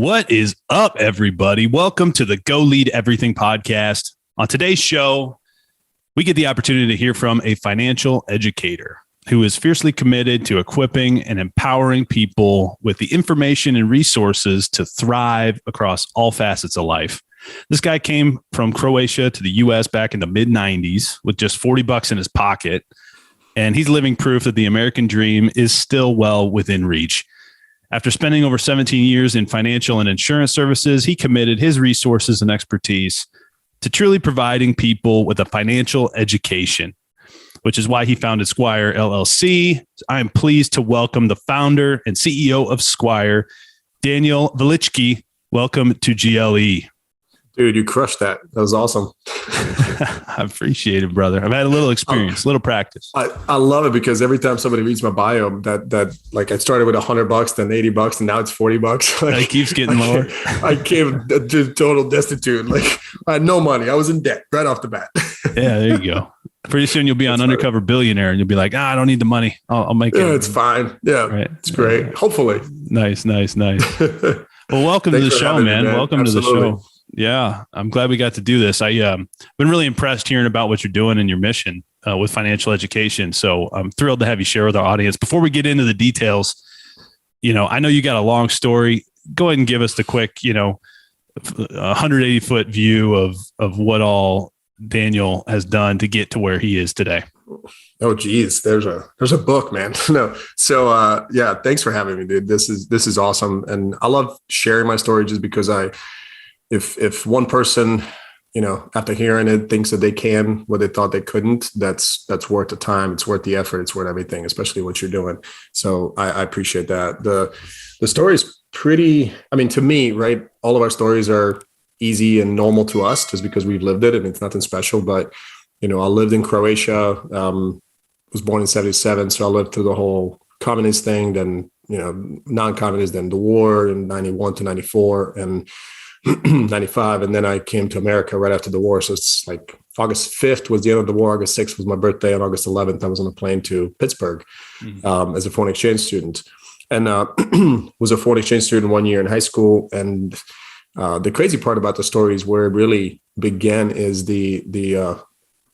What is up, everybody? Welcome to the Go Lead Everything podcast. On today's show, we get the opportunity to hear from a financial educator who is fiercely committed to equipping and empowering people with the information and resources to thrive across all facets of life. This guy came from Croatia to the U.S. back in the mid-90s with just $40 in his pocket, and he's living proof that the American dream is still well within reach. After spending over 17 years in financial and insurance services, he committed his resources and expertise to truly providing people with a financial education, which is why he founded Sqwire LLC. I am pleased to welcome the founder and CEO of Sqwire, Danijel Velicki. Welcome to GLE. Dude, you crushed that. That was awesome. I appreciate it, brother. I've had a little experience, a little practice. I love it because every time somebody reads my bio, that like I started with $100, then $80, and now it's $40. Like, it keeps getting lower. I came to total destitute. Like I had no money. I was in debt right off the bat. Yeah, there you go. Pretty soon you'll be on Undercover Billionaire and you'll be like, I don't need the money. I'll make it. Yeah, it's fine. Yeah, right. It's great. Hopefully. Nice. Well, welcome to the show, man. Welcome to the show. Yeah, I'm glad we got to do this. I've been really impressed hearing about what you're doing and your mission with financial education. So I'm thrilled to have you share with our audience. Before we get into the details, I know you got a long story. Go ahead and give us the quick, 180-foot view of what all Danijel has done to get to where he is today. Oh, geez, there's a book, man. No, so yeah, thanks for having me, dude. This is awesome, and I love sharing my story just because If one person, after hearing it, thinks that they can what they thought they couldn't, that's worth the time. It's worth the effort. It's worth everything, especially what you're doing. So I appreciate that. The story is pretty, to me, right? All of our stories are easy and normal to us just because we've lived it and it's nothing special. But, I lived in Croatia, was born in 1977. So I lived through the whole communist thing, then, non-communist, then the war in 91 to 94 and 95. And then I came to America right after the war. So it's like August 5th was the end of the war. August 6th was my birthday. On August 11th, I was on a plane to Pittsburgh as a foreign exchange student, and was a foreign exchange student 1 year in high school. And the crazy part about the story is where it really began is the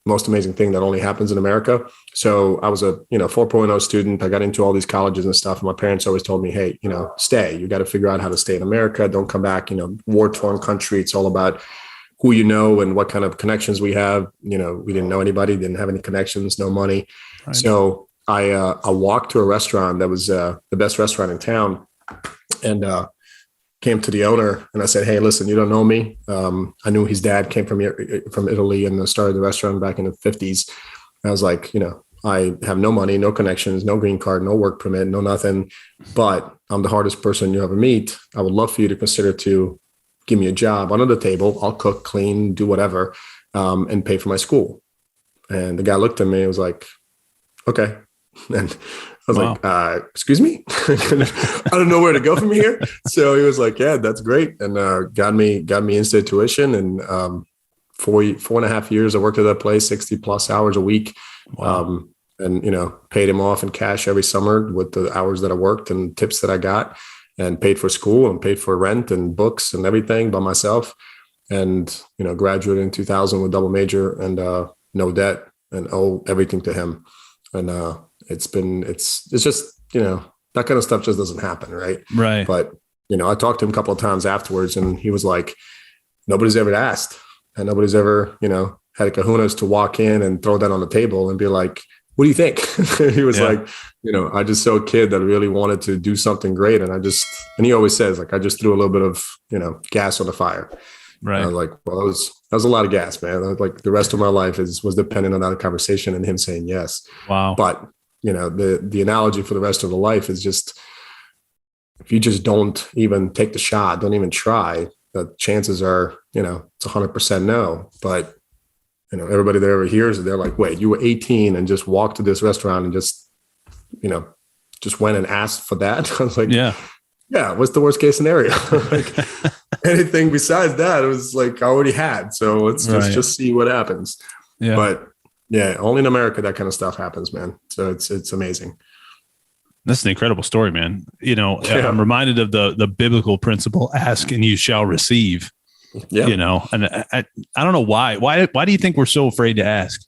most amazing thing that only happens in America. So I was a 4.0 student. I got into all these colleges and stuff. And my parents always told me, hey, stay. You got to figure out how to stay in America. Don't come back. War-torn country. It's all about who you know and what kind of connections we have. We didn't know anybody, didn't have any connections, no money. Right. So I walked to a restaurant that was the best restaurant in town, and came to the owner and I said, hey, listen, you don't know me. I knew his dad came from Italy and started the restaurant back in the 50s. I was like, I have no money, no connections, no green card, no work permit, no nothing, but I'm the hardest person you ever meet. I would love for you to consider to give me a job under the table. I'll cook, clean, do whatever, and pay for my school. And the guy looked at me and was like, okay. And I was like, excuse me? I don't know where to go from here. So he was like, yeah, that's great. And got me into tuition. And 4.5 years, I worked at that place, 60 plus hours a week. Wow. And, paid him off in cash every summer with the hours that I worked and tips that I got, and paid for school and paid for rent and books and everything by myself. And, graduated in 2000 with double major and no debt, and owe everything to him. And it's just, that kind of stuff just doesn't happen. Right. But, I talked to him a couple of times afterwards, and he was like, nobody's ever asked, and nobody's ever, had a kahunas to walk in and throw that on the table and be like, what do you think? He was like, I just saw a kid that really wanted to do something great. And and he always says, like, I just threw a little bit of, gas on the fire. Right. And I was like, well, that was a lot of gas, man. Like the rest of my life was dependent on that conversation and him saying yes. Wow. But, the analogy for the rest of the life is just, if you just don't even take the shot, don't even try, the chances are, it's 100% no. But, everybody that ever hears it, they're like, wait, you were 18 and just walked to this restaurant and just went and asked for that? I was like, yeah, what's the worst case scenario? Like, anything besides that, it was like I already had. So let's just see what happens. Yeah. But yeah, only in America that kind of stuff happens, man. So it's amazing. That's an incredible story, man. I'm reminded of the biblical principle, ask and you shall receive, and I don't know why do you think we're so afraid to ask?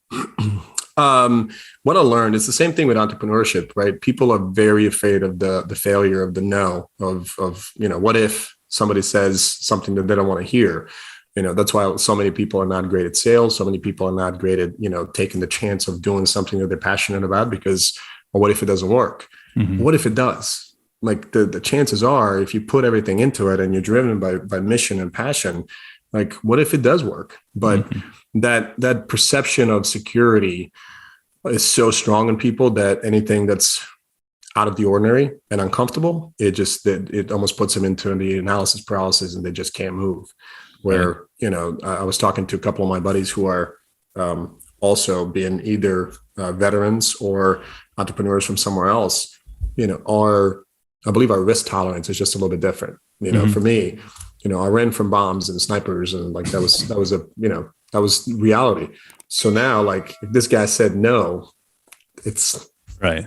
What I learned, it's the same thing with entrepreneurship, right? People are very afraid of the failure, of the no, of what if somebody says something that they don't want to hear? That's why so many people are not great at sales. So many people are not great at, taking the chance of doing something that they're passionate about because, well, what if it doesn't work? Mm-hmm. What if it does? Like the chances are, if you put everything into it and you're driven by mission and passion, like what if it does work? But that perception of security is so strong in people that anything that's out of the ordinary and uncomfortable, it almost puts them into the analysis paralysis and they just can't move. Where, I was talking to a couple of my buddies who are also being either veterans or entrepreneurs from somewhere else, I believe our risk tolerance is just a little bit different. For me, I ran from bombs and snipers and like that was reality. So now, like if this guy said no, it's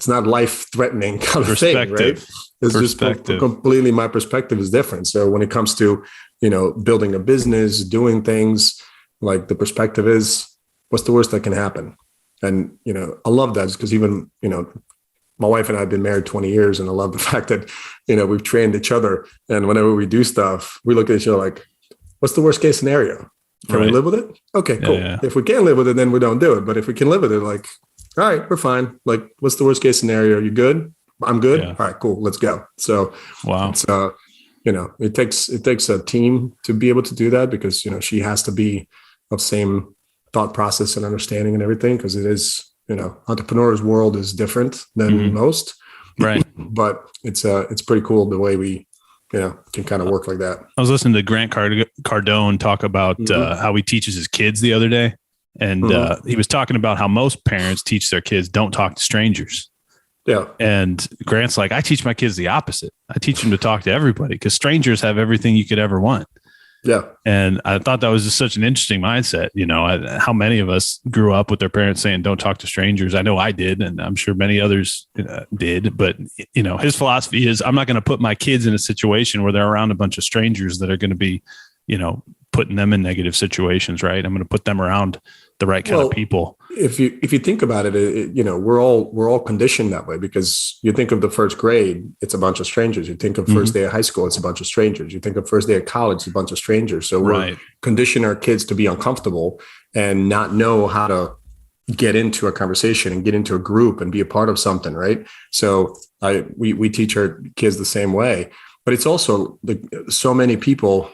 not life threatening kind of thing, right? It's just completely, my perspective is different. So when it comes to, building a business, doing things, like the perspective is, what's the worst that can happen? And, I love that because even, my wife and I have been married 20 years and I love the fact that, we've trained each other. And whenever we do stuff, we look at each other like, what's the worst case scenario? Can we live with it? Okay, cool. Yeah. If we can't live with it, then we don't do it. But if we can live with it, like, all right, we're fine. Like, what's the worst case scenario? You good? I'm good. Yeah. All right, cool. Let's go. So, wow. It's, it takes a team to be able to do that because, she has to be of same thought process and understanding and everything. Because it is, entrepreneurs' world is different than most. Right. But it's pretty cool the way we, can kind of work like that. I was listening to Grant Cardone talk about how he teaches his kids the other day. And he was talking about how most parents teach their kids, don't talk to strangers. Yeah. And Grant's like, I teach my kids the opposite. I teach them to talk to everybody because strangers have everything you could ever want. Yeah. And I thought that was just such an interesting mindset. How many of us grew up with their parents saying, don't talk to strangers. I know I did. And I'm sure many others did. But, his philosophy is I'm not going to put my kids in a situation where they're around a bunch of strangers that are going to be, putting them in negative situations. Right. I'm going to put them around the right kind of people. If you think about it, we're all conditioned that way because you think of the first grade, it's a bunch of strangers. You think of first day of high school, it's a bunch of strangers. You think of first day of college, it's a bunch of strangers. So we're conditioning our kids to be uncomfortable and not know how to get into a conversation and get into a group and be a part of something. Right. So we teach our kids the same way, but it's also so many people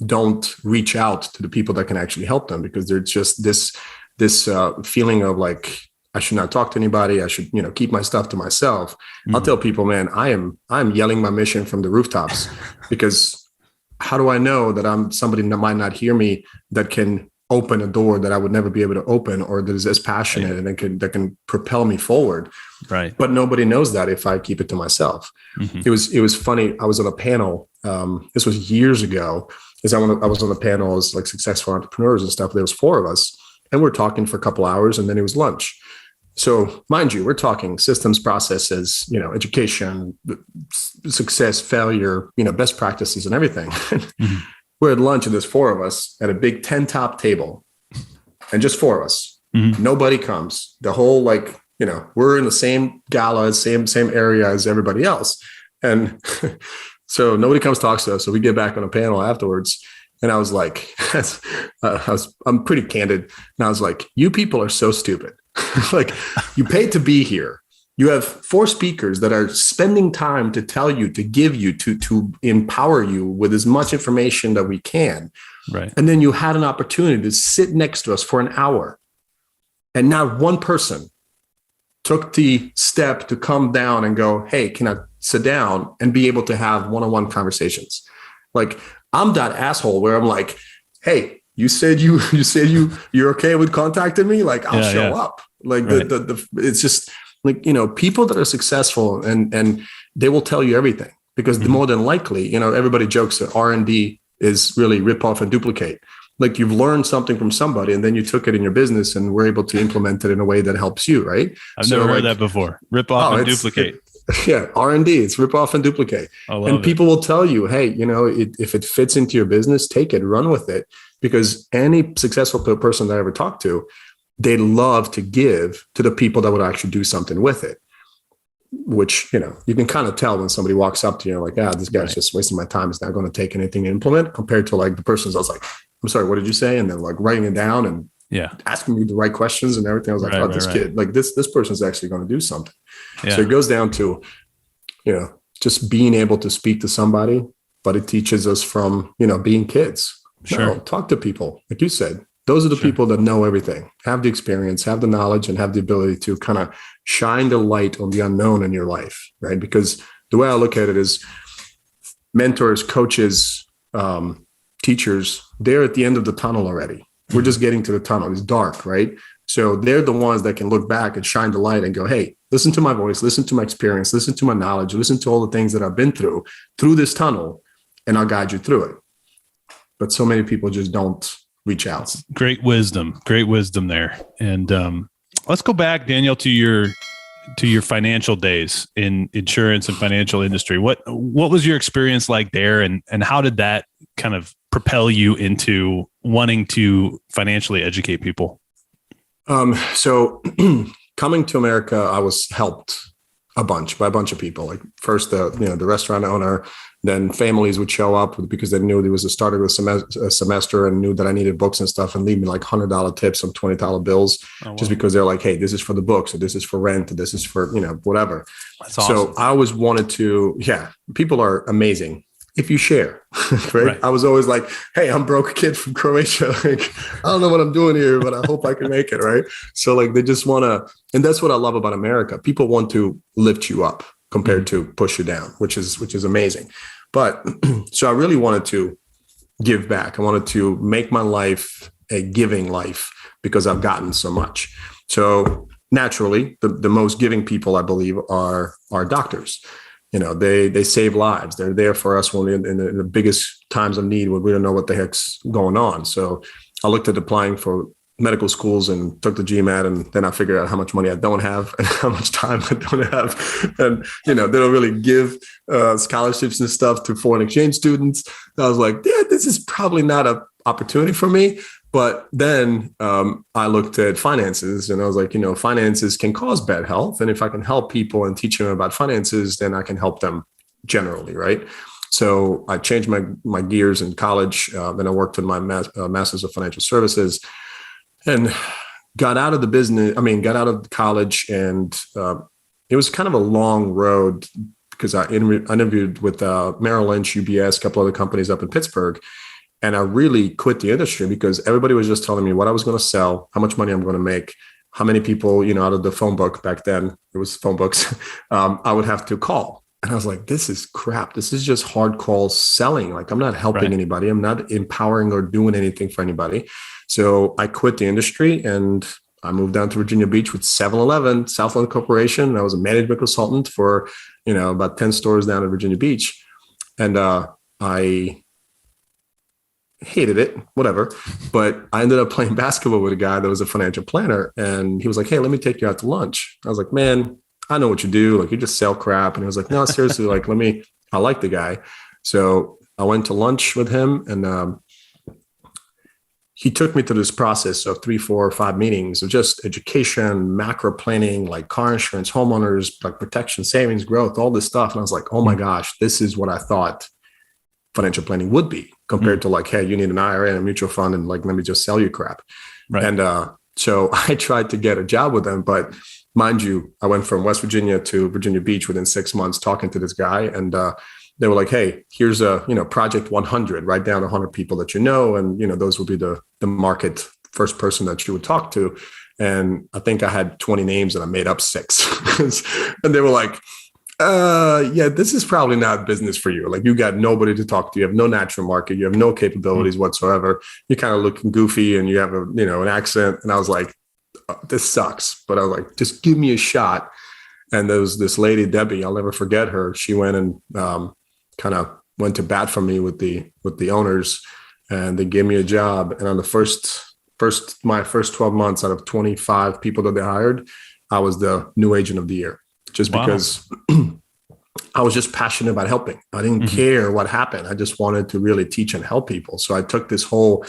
don't reach out to the people that can actually help them because there's just this feeling of like, I should not talk to anybody. I should, keep my stuff to myself. I'll tell people, man, I'm yelling my mission from the rooftops because how do I know that I'm somebody that might not hear me that can open a door that I would never be able to open or that is as passionate and that can propel me forward. Right. But nobody knows that if I keep it to myself. It was funny. I was on a panel. This was years ago. I was on the panel as like successful entrepreneurs and stuff. There was 4 of us and we're talking for a couple hours and then it was lunch. So mind you, we're talking systems, processes, education, success, failure, best practices and everything. We're at lunch and there's 4 of us at a big 10 top table and just 4 of us. Nobody comes. The whole we're in the same gala, same area as everybody else. And so nobody comes talks to us. So we get back on a panel afterwards. And I was like, I'm pretty candid. And I was like, you people are so stupid. Like you paid to be here. You have 4 speakers that are spending time to tell you, to give you, to empower you with as much information that we can. Right. And then you had an opportunity to sit next to us for an hour. And not one person took the step to come down and go, hey, can I sit down and be able to have one-on-one conversations? Like I'm that asshole where I'm like, hey, you said you're okay with contacting me? Like I'll show up. Like it's just like, people that are successful and they will tell you everything because the more than likely, everybody jokes that R&D is really rip off and duplicate. Like you've learned something from somebody and then you took it in your business and were able to implement it in a way that helps you. Right. I've never heard that before. Rip off and duplicate. Yeah, R&D, it's rip off and duplicate. And people will tell you, hey, if it fits into your business, take it, run with it. Because any successful person that I ever talked to, they love to give to the people that would actually do something with it. Which, you can kind of tell when somebody walks up to you like, this guy's just wasting my time. He's not going to take anything to implement, compared to like the person I was like, I'm sorry, what did you say? And then like writing it down and asking me the right questions and everything. I was like, this kid, like this person's actually going to do something. Yeah. So it goes down to, just being able to speak to somebody, but it teaches us from, being kids. Sure. No, talk to people. Like you said, those are the people that know everything, have the experience, have the knowledge, and have the ability to kind of shine the light on the unknown in your life, right? Because the way I look at it is mentors, coaches, teachers, they're at the end of the tunnel already. We're just getting to the tunnel. It's dark, right? So they're the ones that can look back and shine the light and go, hey, listen to my voice, listen to my experience, listen to my knowledge, listen to all the things that I've been through this tunnel, and I'll guide you through it. But so many people just don't reach out. Great wisdom there. And let's go back, Danijel, to your financial days in insurance and financial industry. What was your experience like there, and how did that kind of propel you into wanting to financially educate people? So coming to America, I was helped by a bunch of people. Like first, the restaurant owner, then families would show up because they knew there was a start of a semester and knew that I needed books and stuff, and leave me like $100 tips on $20 bills, just because they're like, hey, this is for the books, or this is for rent, or this is for, whatever. That's awesome. So I always wanted to, people are amazing if you share, right? I was always like, hey, I'm broke kid from Croatia. Like, I don't know what I'm doing here, but I hope I can make it, right? So like, they just want to, and that's what I love about America. People want to lift you up compared to push you down, which is amazing. But so I really wanted to give back. I wanted to make my life a giving life because I've gotten so much. So naturally, the most giving people, I believe, are doctors. They save lives. They're there for us when we're in the biggest times of need, when we don't know what the heck's going on. So I looked at applying for medical schools and took the GMAT, and then I figured out how much money I don't have and how much time I don't have. And, they don't really give scholarships and stuff to foreign exchange students. I was like, this is probably not an opportunity for me. But then I looked at finances, and I was like, finances can cause bad health. And if I can help people and teach them about finances, then I can help them generally, right? So I changed my gears in college. Then I worked in my Master's of Financial Services, and got out of college. And it was kind of a long road because I interviewed with Merrill Lynch, UBS, a couple other companies up in Pittsburgh. And I really quit the industry because everybody was just telling me what I was going to sell, how much money I'm going to make, how many people, out of the phone book back then, it was phone books, I would have to call. And I was like, this is crap. This is just hard call selling. Like, I'm not helping anybody. I'm not empowering or doing anything for anybody. So I quit the industry and I moved down to Virginia Beach with 7-Eleven, Southland Corporation. I was a management consultant for, about 10 stores down in Virginia Beach. And I hated it, whatever. But I ended up playing basketball with a guy that was a financial planner. And he was like, hey, let me take you out to lunch. I was like, man, I know what you do. Like, you just sell crap. And he was like, no, seriously, like, I like the guy. So I went to lunch with him, and he took me through this process of 3, 4, 5 meetings of just education, macro planning, like car insurance, homeowners, like protection, savings, growth, all this stuff. And I was like, oh my gosh, this is what I thought financial planning would be compared to like, hey, you need an IRA and a mutual fund, and like, let me just sell you crap. Right. And so I tried to get a job with them, but mind you, I went from West Virginia to Virginia Beach within 6 months talking to this guy. And they were like, hey, here's a, project 100, write down 100 people that and, those will be the market first person that you would talk to. And I think I had 20 names and I made up 6. And they were like, this is probably not business for you. Like, you got nobody to talk to. You have no natural market. You have no capabilities whatsoever. You're kind of looking goofy and you have an accent. And I was like, this sucks. But I was like, just give me a shot. And there was this lady, Debbie, I'll never forget her. She went and kind of went to bat for me with the owners, and they gave me a job. And on the my first 12 months out of 25 people that they hired, I was the new agent of the year, just because I was just passionate about helping. I didn't care what happened. I just wanted to really teach and help people. So I took this whole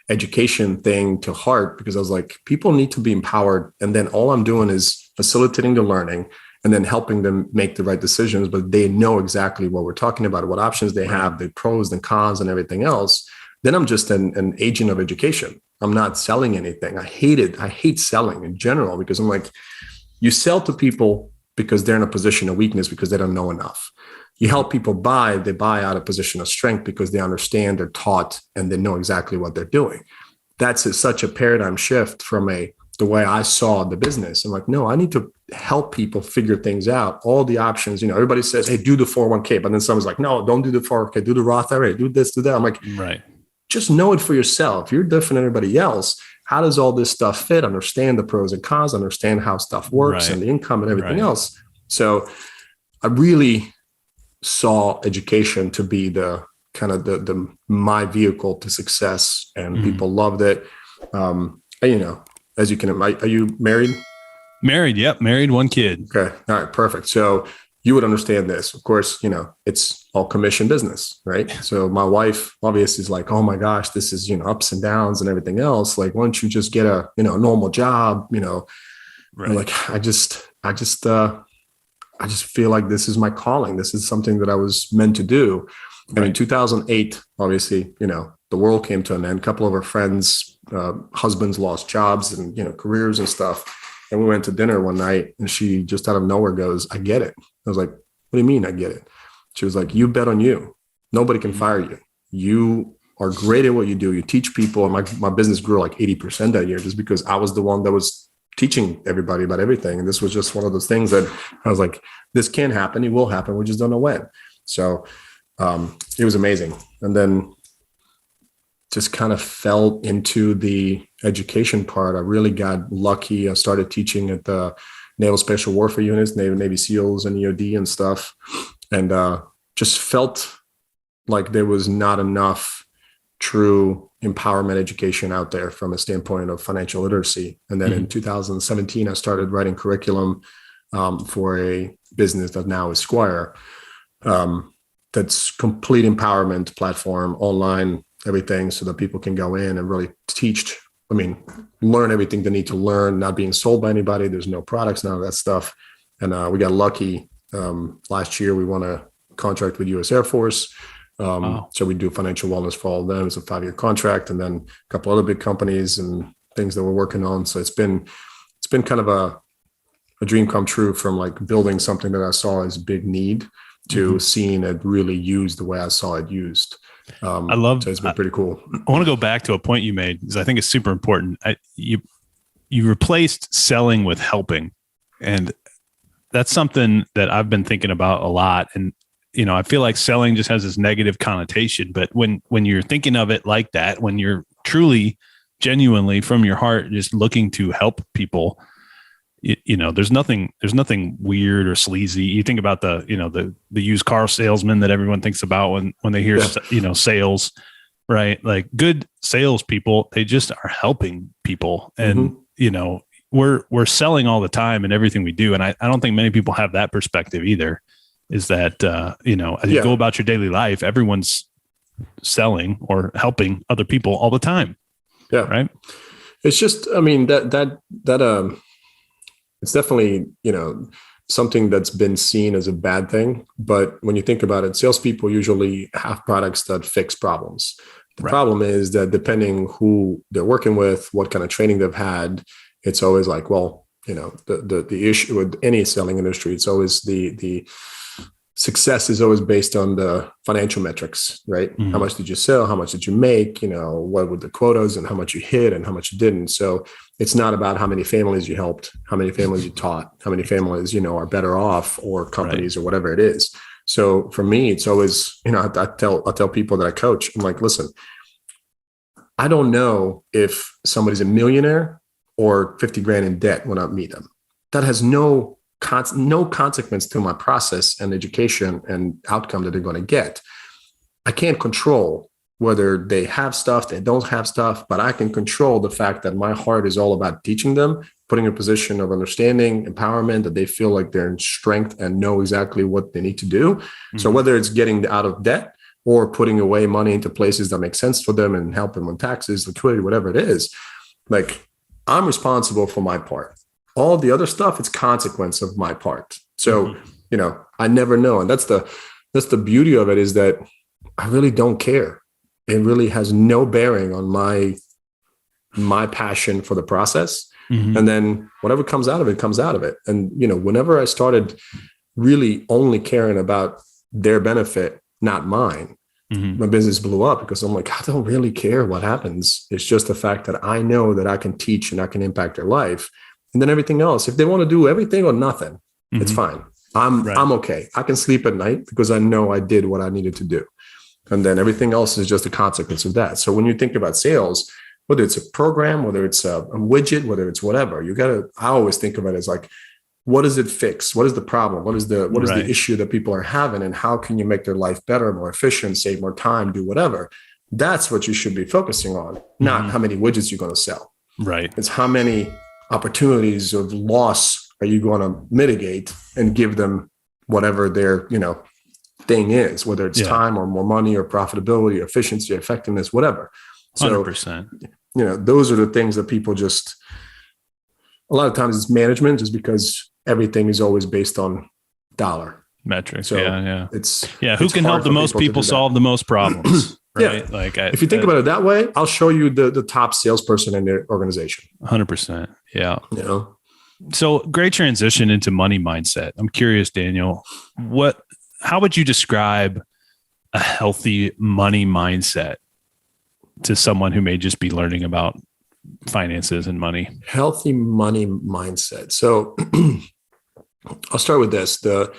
education thing to heart because I was like, people need to be empowered. And then all I'm doing is facilitating the learning and then helping them make the right decisions. But they know exactly what we're talking about, what options they have, the pros and cons and everything else. Then I'm just an agent of education. I'm not selling anything. I hate it. I hate selling in general because I'm like, you sell to people because they're in a position of weakness because they don't know enough. You help people buy, they buy out of a position of strength because they understand, they're taught, and they know exactly what they're doing. That's such a paradigm shift from the way I saw the business. I'm like, no, I need to help people figure things out. All the options, everybody says, hey, do the 401k. But then someone's like, no, don't do the 401k, do the Roth IRA, do this, do that. I'm like, right. Just know it for yourself. You're different than everybody else. How does all this stuff fit? Understand the pros and cons, understand how stuff works and the income and everything else. So I really saw education to be the kind of the my vehicle to success, and people loved it. As you can, are you married? Married. Yep. Married, one kid. Okay. All right. Perfect. So you would understand this. Of course, it's all commission business, right? So my wife obviously is like, oh my gosh, this is, ups and downs and everything else. Like, why don't you just get a, normal job, right. Like, I just feel like this is my calling. This is something that I was meant to do. Right. And in 2008, obviously, the world came to an end. A couple of our friends, husbands lost jobs and, careers and stuff. And we went to dinner one night and she just out of nowhere goes, I get it. I was like, what do you mean I get it? She was like, you bet on you. Nobody can fire you. You are great at what you do. You teach people. And my business grew like 80% that year just because I was the one that was teaching everybody about everything. And this was just one of those things that I was like, this can happen. It will happen. We just don't know when. So it was amazing. And then just kind of fell into the education part. I really got lucky. I started teaching at the Naval Special Warfare Units, Navy SEALs and EOD and stuff. And just felt like there was not enough true empowerment education out there from a standpoint of financial literacy. And then in 2017, I started writing curriculum for a business that now is Sqwire. That's complete empowerment platform, online, everything, so that people can go in and really learn everything they need to learn, not being sold by anybody. There's no products, none of that stuff. And we got lucky. Last year, we won a contract with U.S. Air Force. Wow. So we do financial wellness for all of them. It's a 5-year contract, and then a couple other big companies and things that we're working on. So it's been kind of a dream come true from like building something that I saw as a big need to seeing it really used the way I saw it used. I love. So it's been pretty cool. I want to go back to a point you made because I think it's super important. You replaced selling with helping, and that's something that I've been thinking about a lot. And I feel like selling just has this negative connotation. But when you're thinking of it like that, when you're truly, genuinely from your heart, just looking to help people, there's nothing weird or sleazy. You think about the used car salesman that everyone thinks about when they hear, sales, right? Like good salespeople, they just are helping people. And, we're selling all the time in everything we do. And I don't think many people have that perspective either, is that, as you go about your daily life, everyone's selling or helping other people all the time. Yeah. Right. It's just, it's definitely, something that's been seen as a bad thing. But when you think about it, salespeople usually have products that fix problems. The problem is that depending who they're working with, what kind of training they've had, it's always like, well, the issue with any selling industry, it's always the success is always based on the financial metrics, right? How much did you sell? How much did you make? What were the quotas and how much you hit and how much you didn't? So it's not about how many families you helped, how many families you taught, how many families, are better off, or companies or whatever it is. So for me, it's always, I tell people that I coach, I'm like, listen, I don't know if somebody's a millionaire or 50 grand in debt when I meet them. That has no consequence to my process and education and outcome that they're going to get. I can't control whether they have stuff, they don't have stuff, but I can control the fact that my heart is all about teaching them putting in a position of understanding, empowerment, that they feel like they're in strength and know exactly what they need to do. Mm-hmm. So whether it's getting out of debt or putting away money into places that make sense for them and help them on taxes, liquidity, whatever it is, like I'm responsible for my part. All the other stuff, it's consequence of my part. So, I never know. And that's the beauty of it, is that I really don't care. It really has no bearing on my passion for the process. Mm-hmm. And then whatever comes out of it, comes out of it. And, whenever I started really only caring about their benefit, not mine, my business blew up, because I'm like, I don't really care what happens. It's just the fact that I know that I can teach and I can impact their life. And then everything else, if they want to do everything or nothing, it's fine. I'm okay. I can sleep at night because I know I did what I needed to do. And then everything else is just a consequence of that. So when you think about sales, whether it's a program, whether it's a widget, whether it's whatever, I always think of it as like, what does it fix? What is the problem? What is the issue that people are having? And how can you make their life better, more efficient, save more time, do whatever? That's what you should be focusing on, not how many widgets you're going to sell. Right. It's how many opportunities of loss are you going to mitigate and give them whatever their, thing is, whether it's time or more money or profitability, efficiency, effectiveness, whatever. So, 100%. Those are the things that people just, a lot of times it's management, just because everything is always based on dollar metrics. So who can help the most people solve the most problems? Right. Yeah. Like if you think about it that way, I'll show you the top salesperson in their organization. 100%. Yeah. So great transition into money mindset. I'm curious, Danijel, how would you describe a healthy money mindset to someone who may just be learning about finances and money? Healthy money mindset. So I'll start with this. The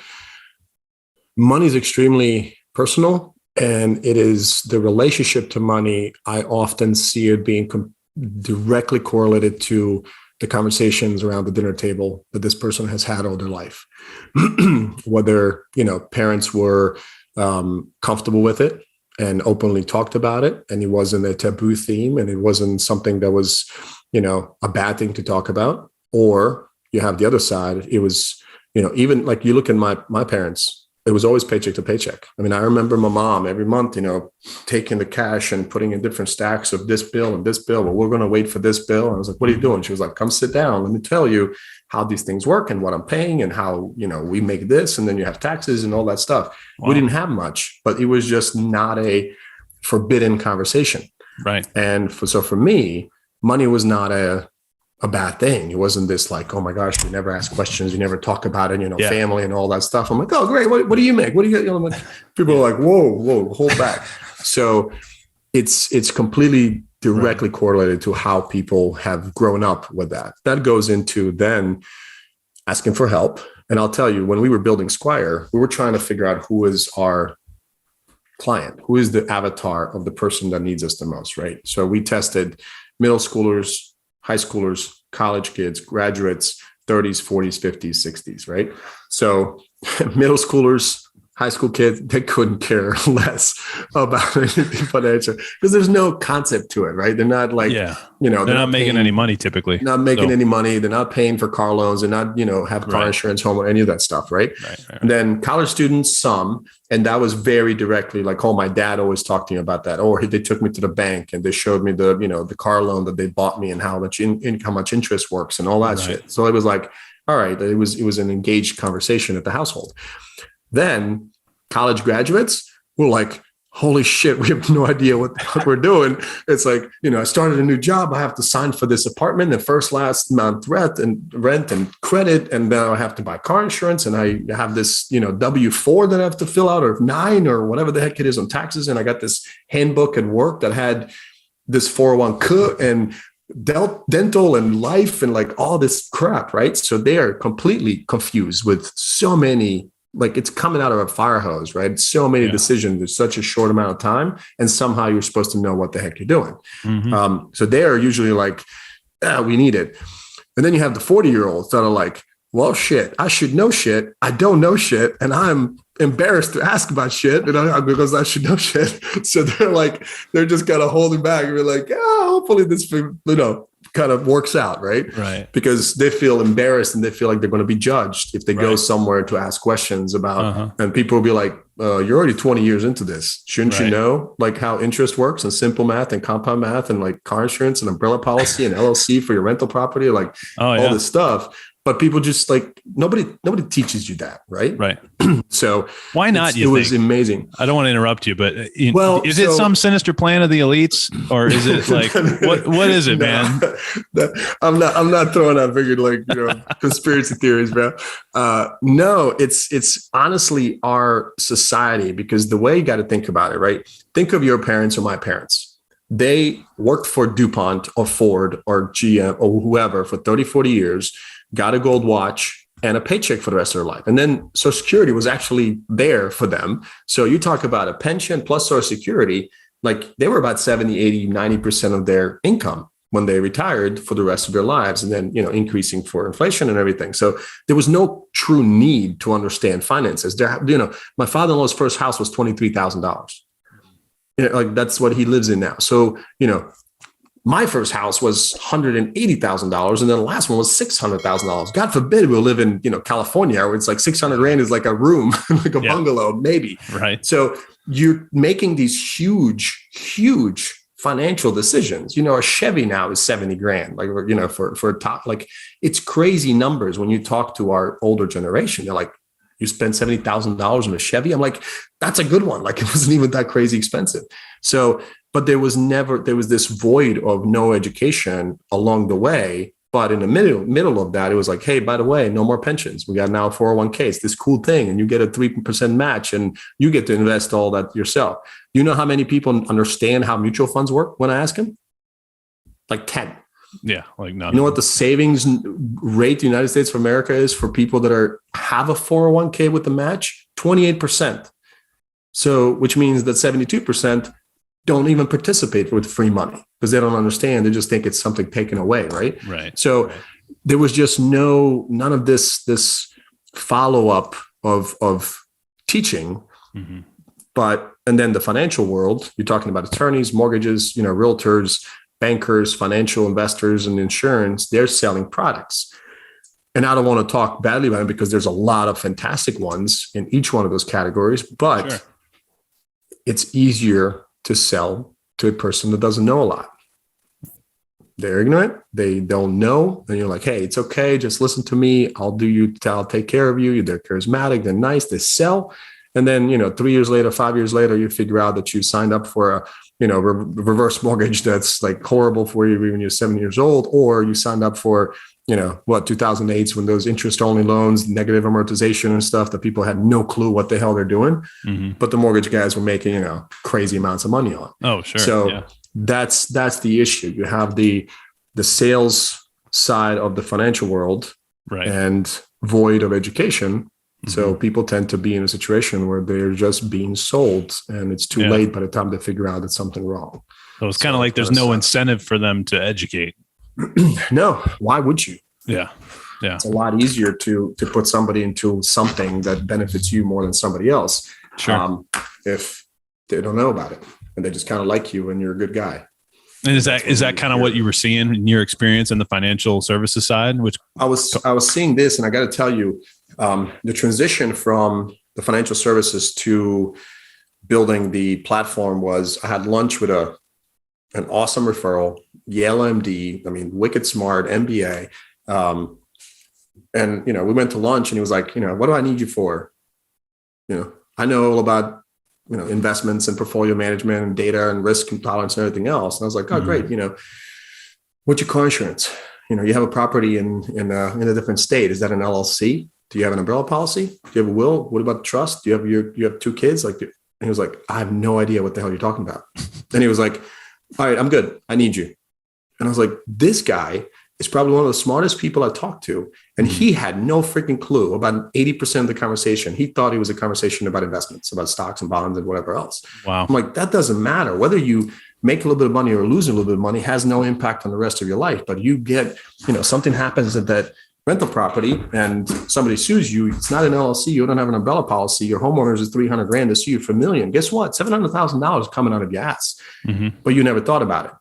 money is extremely personal, and it is the relationship to money. I often see it being directly correlated to the conversations around the dinner table that this person has had all their life. Whether, parents were comfortable with it and openly talked about it, and it wasn't a taboo theme, and it wasn't something that was, a bad thing to talk about. Or you have the other side. It was, even like you look at my parents, it was always paycheck to paycheck. I mean, I remember my mom every month, taking the cash and putting in different stacks of this bill and this bill. Well, we're going to wait for this bill. And I was like, what are you doing? She was like, come sit down. Let me tell you how these things work and what I'm paying and how, we make this. And then you have taxes and all that stuff. Wow. We didn't have much, but it was just not a forbidden conversation. Right. And for me, money was not a bad thing. It wasn't this like, oh my gosh, you never ask questions, you never talk about it, family and all that stuff. I'm like, oh great, what do you make? What do you get? People are like, whoa, hold back. So it's completely directly correlated to how people have grown up with that. That goes into then asking for help. And I'll tell you, when we were building Sqwire, we were trying to figure out who is our client, who is the avatar of the person that needs us the most, right? So we tested middle schoolers, high schoolers, college kids, graduates, 30s, 40s, 50s, 60s, right? So middle schoolers, high school kids, they couldn't care less about anything financial because there's no concept to it, right? They're not like, they're not making any money typically. Not making any money. They're not paying for car loans. They're not, have car insurance, home, or any of that stuff, right? And then college students, some, and that was very directly like, oh, my dad always talked to me about that. Or they took me to the bank and they showed me the car loan that they bought me and how much how much interest works and all that shit. So it was like, all right, it was an engaged conversation at the household. Then college graduates were like, holy shit, we have no idea what the fuck we're doing. It's like, I started a new job. I have to sign for this apartment and last month rent and credit. And then I have to buy car insurance. And I have this, W-4 that I have to fill out, or 9 or whatever the heck it is on taxes. And I got this handbook at work that had this 401k and dental and life and like all this crap, right? So they are completely confused with so many, like it's coming out of a fire hose, right? So many decisions in such a short amount of time, and somehow you're supposed to know what the heck you're doing. So they are usually like, we need it. And then you have the 40-year-olds that are like, well, shit, I should know shit. I don't know shit. And I'm embarrassed to ask about shit because I should know shit. So they're just kind of holding back. And we're like, hopefully this, kind of works out, right? Right. Because they feel embarrassed and they feel like they're going to be judged if they go somewhere to ask questions about, and people will be like, you're already 20 years into this. Shouldn't you know like how interest works and simple math and compound math and like car insurance and umbrella policy and LLC for your rental property, like all this stuff. But people just like, nobody teaches you that. Right. Right. So why not? It was amazing. I don't want to interrupt you, but is it some sinister plan of the elites, or is it like, what is it, man? I'm not throwing out figured like, conspiracy theories, bro. No, it's honestly our society, because the way you got to think about it, right? Think of your parents or my parents. They worked for DuPont or Ford or GM or whoever for 30, 40 years, got a gold watch and a paycheck for the rest of their life. And then Social Security was actually there for them. So you talk about a pension plus Social Security, like they were about 70, 80, 90% of their income when they retired for the rest of their lives. And then, increasing for inflation and everything. So there was no true need to understand finances. My father-in-law's first house was $23,000. Like that's what he lives in now. So, my first house was $180,000, and then the last one was $600,000. God forbid we'll live in, California, where it's like 600 grand is like a room, like a bungalow, maybe. Right. So you're making these huge, huge financial decisions. A Chevy now is 70 grand, like, for a top, like it's crazy numbers. When you talk to our older generation, they're like, you spend $70,000 on a Chevy. I'm like, that's a good one. Like it wasn't even that crazy expensive. So, but there was this void of no education along the way. But in the middle of that, it was like, hey, by the way, no more pensions. We got now 401k. It's this cool thing. And you get a 3% match and you get to invest all that yourself. You know how many people understand how mutual funds work when I ask them? Like 10. Yeah, like none. You know what the savings rate in the United States of America is for people that have a 401k with the match? 28%. So, which means that 72% don't even participate with free money because they don't understand. They just think it's something taken away, right? Right. So there was just none of this follow-up of teaching. Mm-hmm. And then the financial world, you're talking about attorneys, mortgages, realtors, bankers, financial investors, and insurance, they're selling products. And I don't want to talk badly about them because there's a lot of fantastic ones in each one of those categories, but it's easier to sell to a person that doesn't know a lot. They're ignorant. They don't know. And you're like, hey, it's okay. Just listen to me. I'll take care of you. They're charismatic. They're nice. They sell. And then, 3 years later, 5 years later, you figure out that you signed up for a, reverse mortgage that's like horrible for you when you're 7 years old, or you signed up for, 2008 when those interest only loans, negative amortization and stuff that people had no clue what the hell they're doing. Mm-hmm. But the mortgage guys were making, crazy amounts of money on. Oh, sure. So that's the issue. You have the sales side of the financial world and void of education. Mm-hmm. So people tend to be in a situation where they're just being sold and it's too late by the time they figure out that something wrong. So it's kind of like there's no incentive for them to educate. No, why would you? Yeah. It's a lot easier to put somebody into something that benefits you more than somebody else. Sure. If they don't know about it and they just kind of like you and you're a good guy. And is that kind of what you were seeing in your experience in the financial services side? Which I was seeing this, and I got to tell you, the transition from the financial services to building the platform was I had lunch with an awesome referral, Yale MD, wicked smart, MBA. And, we went to lunch and he was like, what do I need you for? I know all about, investments and portfolio management and data and risk and tolerance and everything else. And I was like, oh, great. What's your car insurance? You have a property in a different state. Is that an LLC? Do you have an umbrella policy? Do you have a will? What about the trust? Do you have 2 kids? And he was like, I have no idea what the hell you're talking about. Then he was like, all right, I'm good. I need you. And I was like, this guy is probably one of the smartest people I talked to. And he had no freaking clue about 80% of the conversation. He thought it was a conversation about investments, about stocks and bonds and whatever else. Wow. I'm like, that doesn't matter. Whether you make a little bit of money or lose a little bit of money has no impact on the rest of your life. But you get, something happens at that rental property and somebody sues you. It's not an LLC. You don't have an umbrella policy. Your homeowners is 300 grand to sue you for $1 million. Guess what? $700,000 coming out of your ass. Mm-hmm. But you never thought about it.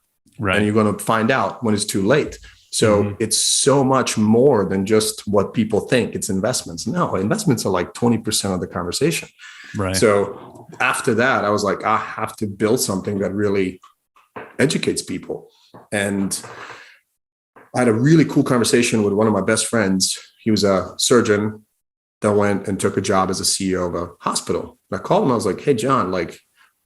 Right. And you're going to find out when it's too late. So it's so much more than just what people think it's investments. No, investments are like 20% of the conversation. Right. So after that, I was like, I have to build something that really educates people. And I had a really cool conversation with one of my best friends. He was a surgeon that went and took a job as a CEO of a hospital. And I called him. I was like, hey, John, like,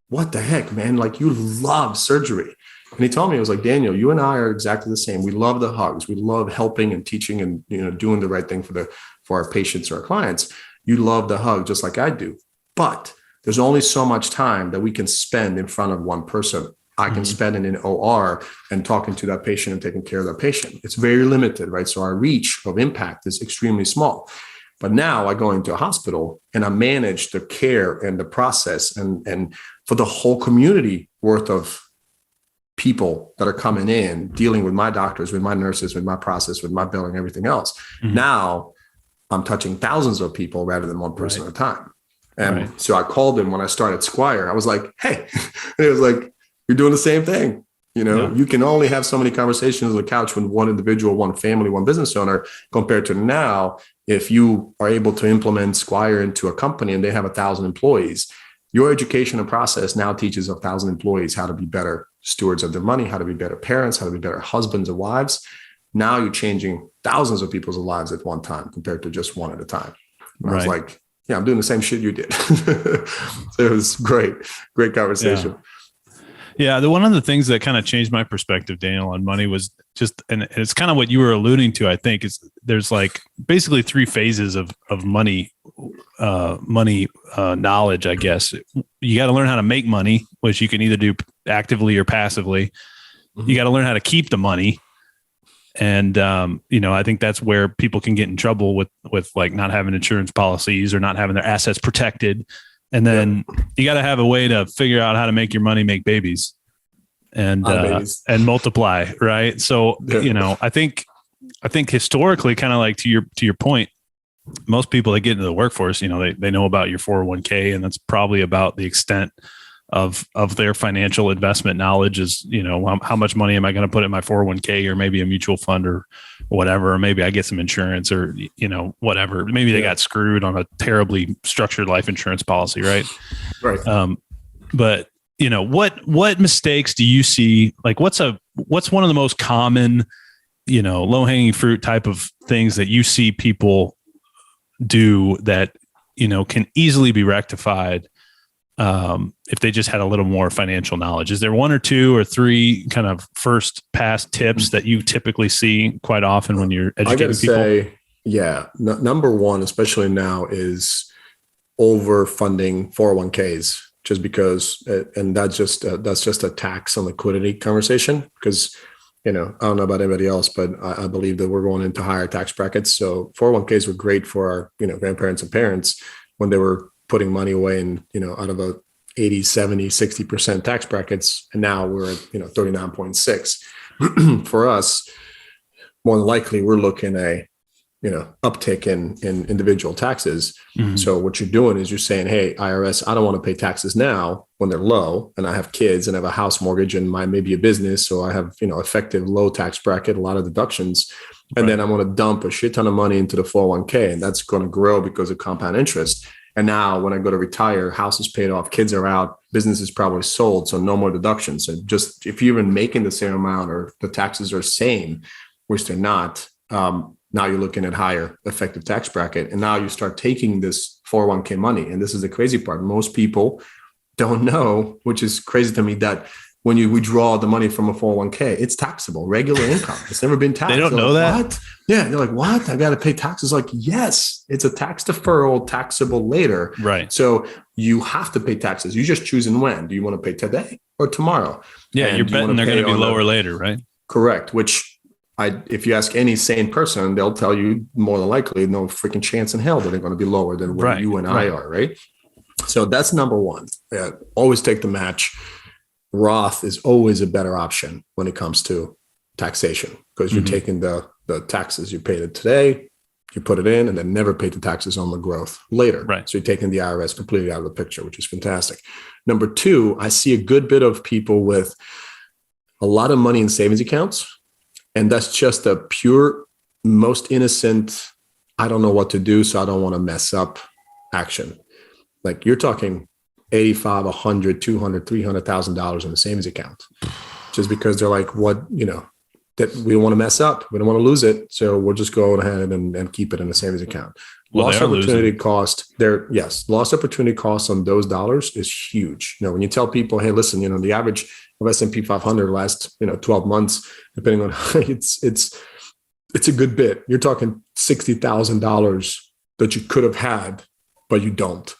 what the heck, man? Like, you love surgery. And he told me, I was like, Daniel, you and I are exactly the same. We love the hugs. We love helping and teaching and, doing the right thing for our patients or our clients. You love the hug just like I do. But there's only so much time that we can spend in front of one person. I can spend in an OR and talking to that patient and taking care of that patient. It's very limited, right? So our reach of impact is extremely small. But now I go into a hospital and I manage the care and the process and for the whole community worth of people that are coming in, dealing with my doctors, with my nurses, with my process, with my billing, everything else. Now I'm touching thousands of people rather than one person at a time. And so I called him when I started Sqwire. I was like, hey, and it was like, you're doing the same thing. You can only have so many conversations on the couch with one individual, one family, one business owner, compared to now, if you are able to implement Sqwire into a company and they have 1,000 employees, your education and process now teaches 1,000 employees how to be better stewards of their money, how to be better parents, how to be better husbands and wives. Now you're changing thousands of people's lives at one time compared to just one at a time. And I was like, yeah, I'm doing the same shit you did. So it was great conversation. Yeah. One of the things that kind of changed my perspective, Daniel, on money was just, and it's kind of what you were alluding to, I think, is there's like basically 3 phases of money knowledge, I guess. You got to learn how to make money, which you can either do actively or passively. You got to learn how to keep the money. And, I think that's where people can get in trouble with like not having insurance policies or not having their assets protected. And then you got to have a way to figure out how to make your money make babies and multiply. Right. So, I think historically, kind of like to your point, most people that get into the workforce, they know about your 401k, and that's probably about the extent of their financial investment knowledge is, how much money am I going to put in my 401k or maybe a mutual fund or whatever, or maybe I get some insurance or, whatever. Maybe they got screwed on a terribly structured life insurance policy. Right. Right. But what mistakes do you see? Like what's one of the most common, low hanging fruit type of things that you see people do that, can easily be rectified if they just had a little more financial knowledge? Is there 1 or 2 or 3 kind of first pass tips that you typically see quite often when you're educating people? Say, number one, especially now, is overfunding 401ks, just because, and that's just a tax on liquidity conversation. Because I don't know about anybody else, but I believe that we're going into higher tax brackets. So 401ks were great for our grandparents and parents when they were putting money away in, out of a 80, 70, 60% tax brackets. And now we're at, 39.6. For us, more than likely, we're looking at, uptick in individual taxes. So what you're doing is you're saying, hey, IRS, I don't want to pay taxes now when they're low, and I have kids and I have a house mortgage and maybe a business. So I have, effective low tax bracket, a lot of deductions. And then I'm going to dump a shit ton of money into the 401k, and that's going to grow because of compound interest. And now when I go to retire, house is paid off, kids are out, business is probably sold. So no more deductions. So just if you're even making the same amount or the taxes are same, which they're not, now you're looking at higher effective tax bracket. And now you start taking this 401k money. And this is the crazy part. Most people don't know, which is crazy to me, that when you withdraw the money from a 401k, it's taxable, regular income. It's never been taxed. They don't know that? What? Yeah. They're like, what? I got to pay taxes? Like, yes, it's a tax deferral, taxable later. Right. So you have to pay taxes. You're just choosing when. Do you want to pay today or tomorrow? Yeah. And you're betting they're going to be lower later, right? Correct. Which if you ask any sane person, they'll tell you more than likely, no freaking chance in hell that they're going to be lower than where you and I are, right? So that's number one. Always take the match. Roth is always a better option when it comes to taxation, because you're taking the taxes you paid it today, you put it in, and then never pay the taxes on the growth later. Right. So you're taking the IRS completely out of the picture, which is fantastic. Number two, I see a good bit of people with a lot of money in savings accounts. And that's just a pure, most innocent, I don't know what to do, so I don't want to mess up action. Like you're talking 85, 100, 200, $300,000 in a savings account, just because they're like, what, that we don't want to mess up. We don't want to lose it. So we'll just go ahead and keep it in a savings account. Well, lost opportunity cost there. Yes. Lost opportunity cost on those dollars is huge. When you tell people, hey, listen, the average of S&P 500 last, 12 months, depending on it's a good bit. You're talking $60,000 that you could have had, but you don't.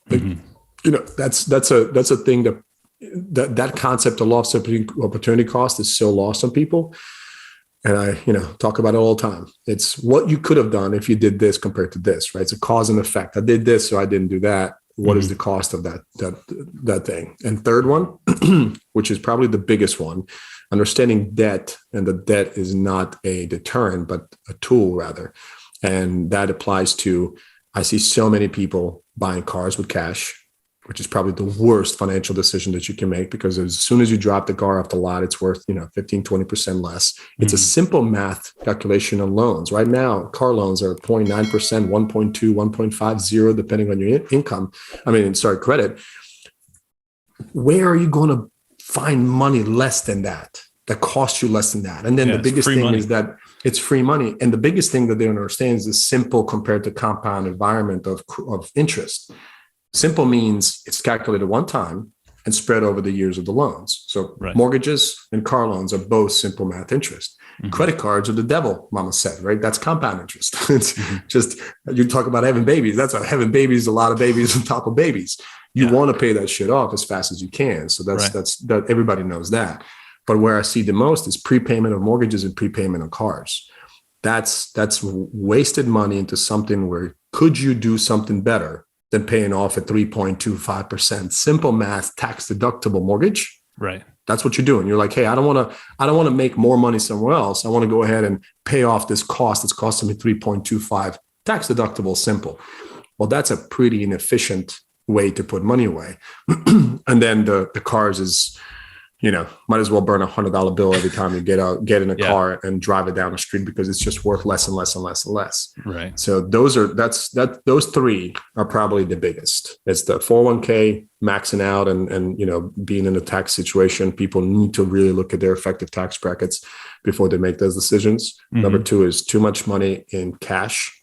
That's a thing that concept of lost opportunity cost is so lost on people. And I, talk about it all the time. It's what you could have done if you did this compared to this, right? It's a cause and effect. I did this, so I didn't do that. What is the cost of that thing? And third one, which is probably the biggest one, understanding debt, and the debt is not a deterrent, but a tool rather. And that applies to, I see so many people buying cars with cash, which is probably the worst financial decision that you can make, because as soon as you drop the car off the lot, it's worth, 15, 20% less. It's a simple math calculation on loans. Right now, car loans are 0.9%, 1.2, 1.50, depending on your income. Credit. Where are you going to find money less than that costs you less than that? And then the biggest thing is that it's free money. And the biggest thing that they don't understand is the simple compared to compound environment of interest. Simple means it's calculated one time and spread over the years of the loans. So mortgages and car loans are both simple math interest. Credit cards are the devil, mama said, right? That's compound interest. It's just, you talk about having babies. That's having babies, a lot of babies on top of babies. You want to pay that shit off as fast as you can. So that's everybody knows that. But where I see the most is prepayment of mortgages and prepayment of cars. That's wasted money into something where could you do something better than paying off a 3.25% simple math tax deductible mortgage? Right. That's what you're doing. You're like, hey, I don't want to make more money somewhere else. I want to go ahead and pay off this cost that's costing me 3.25 tax deductible simple. Well, that's a pretty inefficient way to put money away. And then the cars is, might as well burn $100 bill every time you get in a car and drive it down the street, because it's just worth less and less and less and less. Right. So those three are probably the biggest. It's the 401k maxing out and being in a tax situation. People need to really look at their effective tax brackets before they make those decisions. Number two is too much money in cash.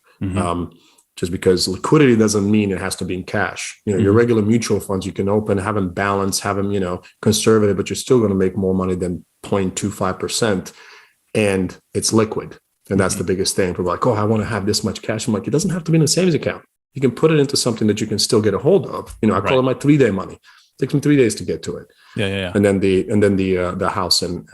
Just because liquidity doesn't mean it has to be in cash. Your regular mutual funds, you can open, have them balanced, have them, conservative, but you're still going to make more money than 0.25%. And it's liquid. And that's the biggest thing. People are like, oh, I want to have this much cash. I'm like, it doesn't have to be in a savings account. You can put it into something that you can still get a hold of. I call it my 3-day money. It takes me 3 days to get to it. Yeah. And then the house and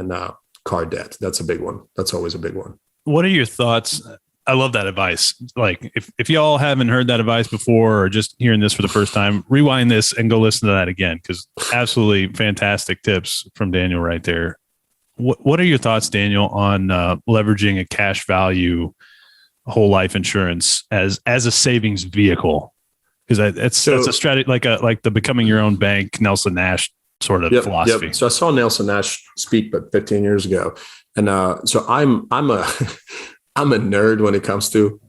car debt. That's a big one. That's always a big one. What are your thoughts? I love that advice. Like if y'all haven't heard that advice before, or just hearing this for the first time, rewind this and go listen to that again, because absolutely fantastic tips from Daniel right there. What are your thoughts, Daniel, on leveraging a cash value whole life insurance as a savings vehicle? Because that's a strategy, like the becoming your own bank, Nelson Nash sort of philosophy. Yep. So I saw Nelson Nash speak, but 15 years ago, and so I'm a nerd when it comes to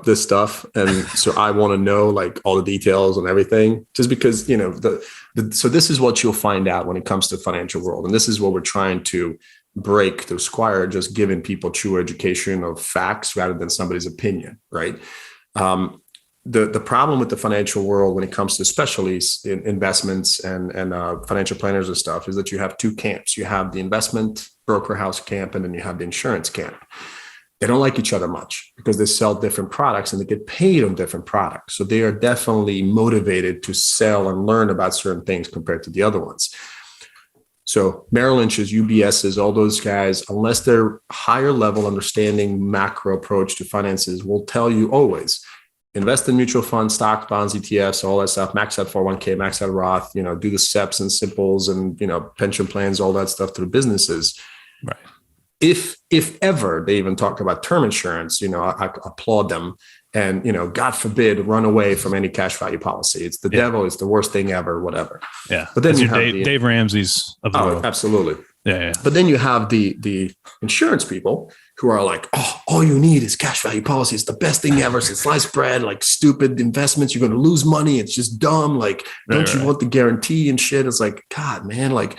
this stuff. And so I want to know like all the details and everything, just because, so this is what you'll find out when it comes to the financial world. And this is what we're trying to break through Sqwire, just giving people true education of facts rather than somebody's opinion. Right. The problem with the financial world when it comes to especially investments and financial planners and stuff is that you have two camps. You have the investment broker house camp, and then you have the insurance camp. They don't like each other much because they sell different products and they get paid on different products. So they are definitely motivated to sell and learn about certain things compared to the other ones. So Merrill Lynch's, UBS's, all those guys, unless they're higher level understanding macro approach to finances, will tell you always invest in mutual funds, stocks, bonds, ETFs, all that stuff, max out 401k, max out Roth, do the SEPs and simples and, pension plans, all that stuff through businesses. Right. If ever they even talk about term insurance, I applaud them. And, God forbid, run away from any cash value policy. It's the devil. It's the worst thing ever, whatever. Yeah. But then you have Dave Ramsey's of the world. Absolutely. Yeah. But then you have the insurance people who are like, oh, all you need is cash value policy. It's the best thing ever. It's sliced bread, like stupid investments. You're going to lose money. It's just dumb. Like, don't you want the guarantee and shit? It's like, God, man, like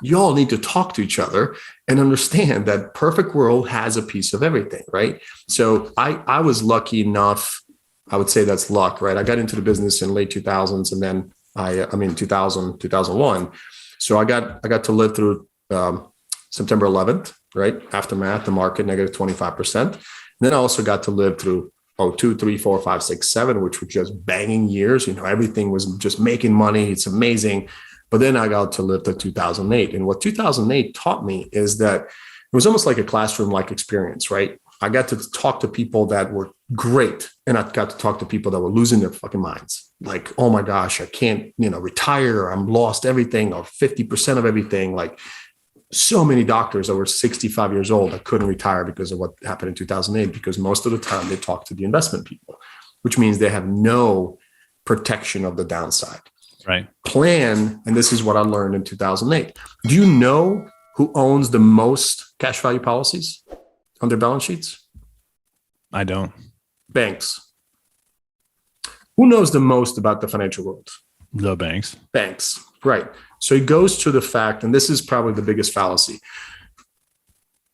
you all need to talk to each other and understand that perfect world has a piece of everything, right? So I was lucky enough. I would say that's luck, right? I got into the business in late 2000s, and then 2001. So I got to live through September 11th, right? Aftermath, the market negative 25%. And then I also got to live through 2, 3, 4, 5, 6, 7, which were just banging years. Everything was just making money. It's amazing. But then I got to live to 2008. And what 2008 taught me is that it was almost like a classroom-like experience, right? I got to talk to people that were great. And I got to talk to people that were losing their fucking minds. Like, oh my gosh, I can't, retire, or I'm lost everything, or 50% of everything. Like, so many doctors that were 65 years old that couldn't retire because of what happened in 2008, because most of the time they talk to the investment people, which means they have no protection of the downside. Right. Plan, and this is what I learned in 2008. Do you know who owns the most cash value policies on their balance sheets? I don't. Banks. Who knows the most about the financial world? The banks. Banks, right. So it goes to the fact, and this is probably the biggest fallacy,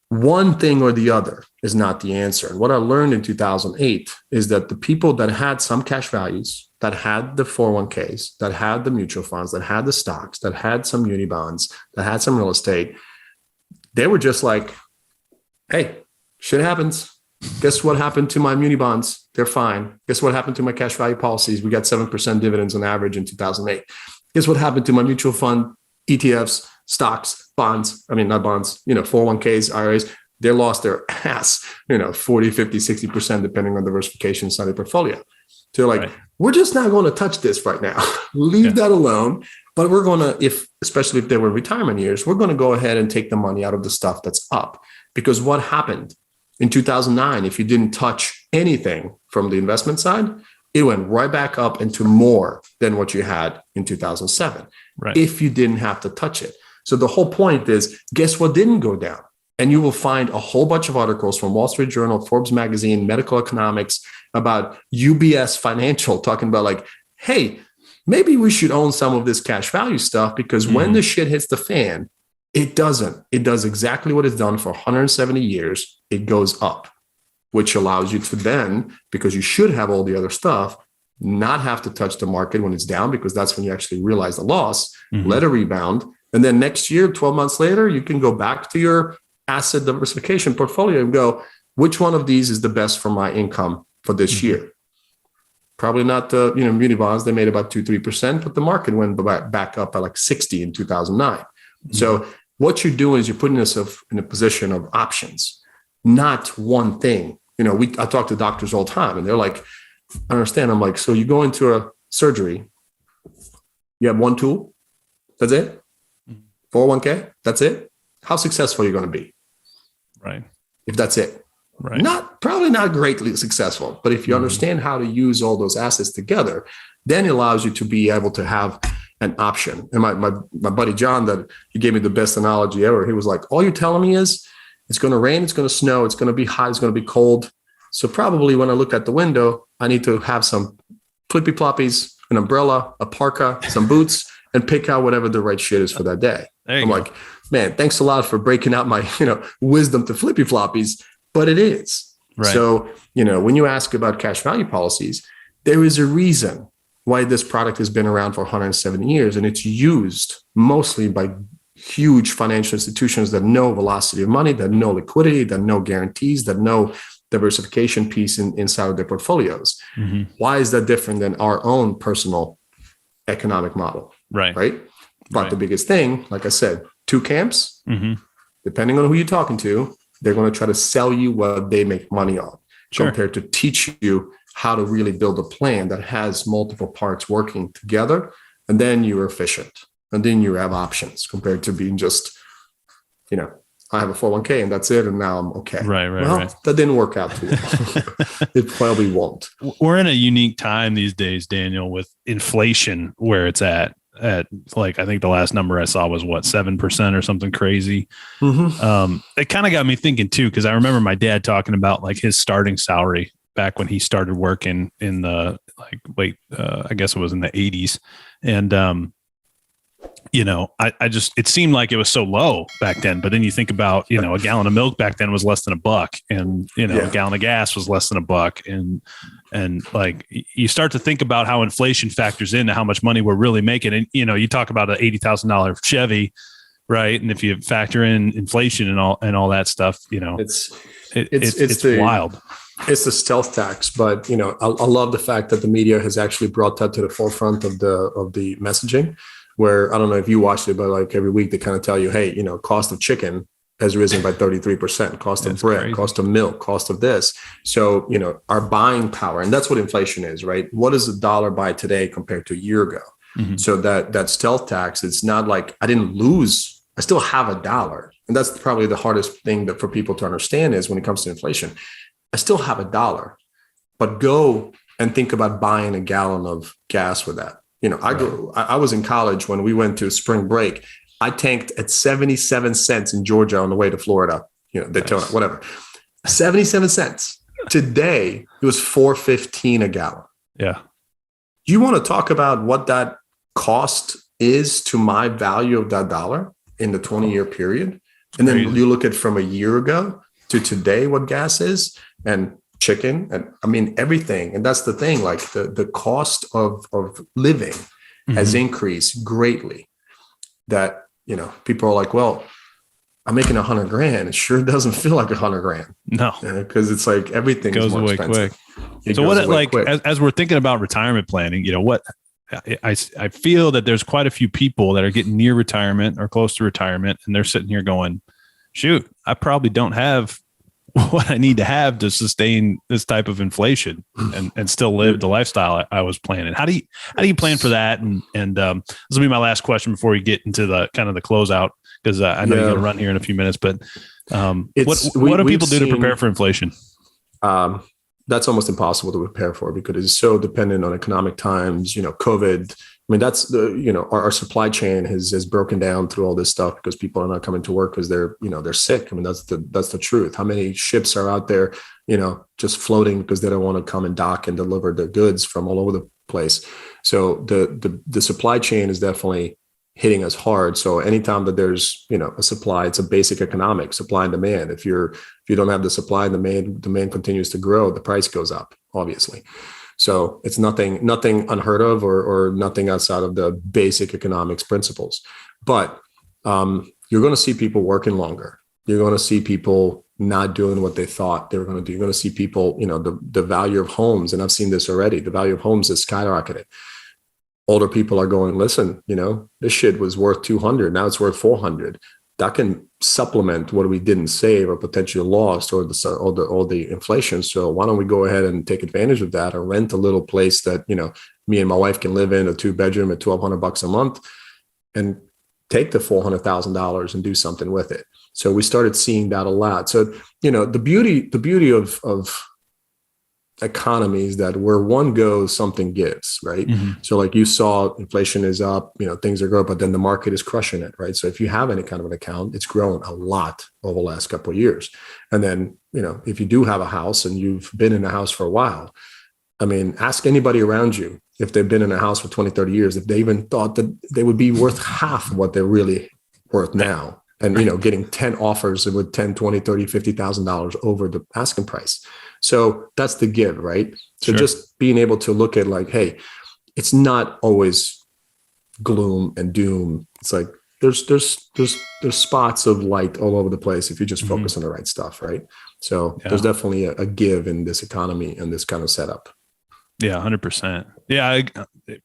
one thing or the other is not the answer. And what I learned in 2008 is that the people that had some cash values, that had the 401ks, that had the mutual funds, that had the stocks, that had some uni bonds, that had some real estate, they were just like, hey, shit happens. Guess what happened to my muni bonds? They're fine. Guess what happened to my cash value policies? We got 7% dividends on average in 2008. Guess what happened to my mutual fund, ETFs, stocks, bonds? I mean, not bonds, 401ks, IRAs. They lost their ass, 40, 50, 60%, depending on diversification inside the portfolio. So like, we're just not going to touch this right now. Leave that alone. But we're going to, especially if they were retirement years, we're going to go ahead and take the money out of the stuff that's up. Because what happened in 2009, if you didn't touch anything from the investment side, it went right back up into more than what you had in 2007, if you didn't have to touch it. So the whole point is, guess what didn't go down? And you will find a whole bunch of articles from Wall Street Journal, Forbes magazine, Medical Economics about UBS Financial talking about like, hey, maybe we should own some of this cash value stuff, because when the shit hits the fan, it doesn't. It does exactly what it's done for 170 years. It goes up, which allows you to then, because you should have all the other stuff, not have to touch the market when it's down, because that's when you actually realize the loss, let it rebound. And then next year, 12 months later, you can go back to your asset diversification portfolio and go, which one of these is the best for my income for this year? Probably not the, muni bonds. They made about 2-3%, but the market went back up by like 60 in 2009. So what you're doing is you're putting yourself in a position of options, not one thing. I talk to doctors all the time, and they're like, I understand. I'm like, so you go into a surgery, you have one tool, that's it? 401k, that's it? How successful are you going to be? Right. If that's it. Right. Probably not greatly successful, but if you understand how to use all those assets together, then it allows you to be able to have an option. And my buddy John, that he gave me the best analogy ever. He was like, all you're telling me is it's going to rain, it's going to snow, it's going to be hot, it's going to be cold. So probably when I look at the window, I need to have some flippy floppies, an umbrella, a parka, some boots, and pick out whatever the right shit is for that day. I'm like, man, thanks a lot for breaking out my, wisdom to flippy floppies, but it is. Right. So, when you ask about cash value policies, there is a reason why this product has been around for 170 years, and it's used mostly by huge financial institutions that know velocity of money, that know liquidity, that know guarantees, that know diversification piece inside of their portfolios. Why is that different than our own personal economic model? Right. But the biggest thing, like I said, two camps, depending on who you're talking to, they're going to try to sell you what they make money on, compared to teach you how to really build a plan that has multiple parts working together. And then you're efficient. And then you have options, compared to being just, I have a 401k and that's it. And now I'm okay. Right. That didn't work out too well. It probably won't. We're in a unique time these days, Daniel, with inflation where it's at. at like, I think the last number I saw was 7% or something crazy. It kind of got me thinking too, because I remember my dad talking about like his starting salary back when he started working in the like late, I guess it was in the 80s. And, I just, it seemed like it was so low back then, but then you think about, a gallon of milk back then was less than $1, and, a gallon of gas was less than $1. And like, you start to think about how inflation factors into how much money we're really making. And, you talk about an $80,000 Chevy, right? And if you factor in inflation and all that stuff, it's wild. It's the stealth tax, but I love the fact that the media has actually brought that to the forefront of the messaging. Where I don't know if you watched it, but like every week they kind of tell you, hey, cost of chicken has risen by 33%, cost of bread, crazy. Cost of milk, cost of this. So, our buying power, and that's what inflation is, right? What does a dollar buy today compared to a year ago? So that stealth tax, it's not like I didn't lose, I still have $1. And that's probably the hardest thing that for people to understand is when it comes to inflation, I still have $1, but go and think about buying a gallon of gas with that. I was in college when we went to spring break. I tanked at 77 cents in Georgia on the way to Florida, Daytona, nice. Whatever. 77 cents. Today, it was $4.15 a gallon. Yeah. You want to talk about what that cost is to my value of that dollar in the 20-year period? And then you look at from a year ago to today, what gas is, and chicken, and I mean everything. And that's the thing, like the cost of living has increased greatly, that people are like, well, I'm making $100,000. It sure doesn't feel like $100,000. No, because it's like everything goes is more away expensive. Quick. So what, like, as we're thinking about retirement planning, what I feel that there's quite a few people that are getting near retirement or close to retirement, and they're sitting here going, shoot, I probably don't have what I need to have to sustain this type of inflation and still live the lifestyle I was planning. How do you plan for that? And this will be my last question before we get into the kind of the closeout, because I know you're going to run here in a few minutes, but what do people do to prepare for inflation? That's almost impossible to prepare for because it's so dependent on economic times, COVID. I mean, that's our supply chain has broken down through all this stuff because people are not coming to work because they're sick. I mean, that's the truth. How many ships are out there, just floating because they don't want to come and dock and deliver the goods from all over the place. So the supply chain is definitely hitting us hard. So anytime that there's, a supply, it's a basic economic supply and demand. If you don't have the supply and demand continues to grow, the price goes up, obviously. So it's nothing unheard of or nothing outside of the basic economics principles. But you're going to see people working longer. You're going to see people not doing what they thought they were going to do. You're going to see people, the value of homes, and I've seen this already, the value of homes has skyrocketed. Older people are going, listen, this shit was worth 200. Now it's worth 400. That can supplement what we didn't save or potentially lost or the inflation. So why don't we go ahead and take advantage of that or rent a little place that, me and my wife can live in, a 2-bedroom at $1,200 a month, and take the $400,000 and do something with it. So we started seeing that a lot. So, the beauty of economies that where one goes, something gives, right? So like you saw, inflation is up, things are growing, but then the market is crushing it, right? So if you have any kind of an account, it's grown a lot over the last couple of years. And then, if you do have a house and you've been in a house for a while, I mean, ask anybody around you if they've been in a house for 20, 30 years, if they even thought that they would be worth half of what they're really worth now. And, getting 10 offers with 10, 20, 30, $50,000 over the asking price. So that's the give, right? So just being able to look at like, hey, it's not always gloom and doom. It's like, there's spots of light all over the place if you just focus on the right stuff, right? So there's definitely a give in this economy and this kind of setup. Yeah, 100%. Yeah,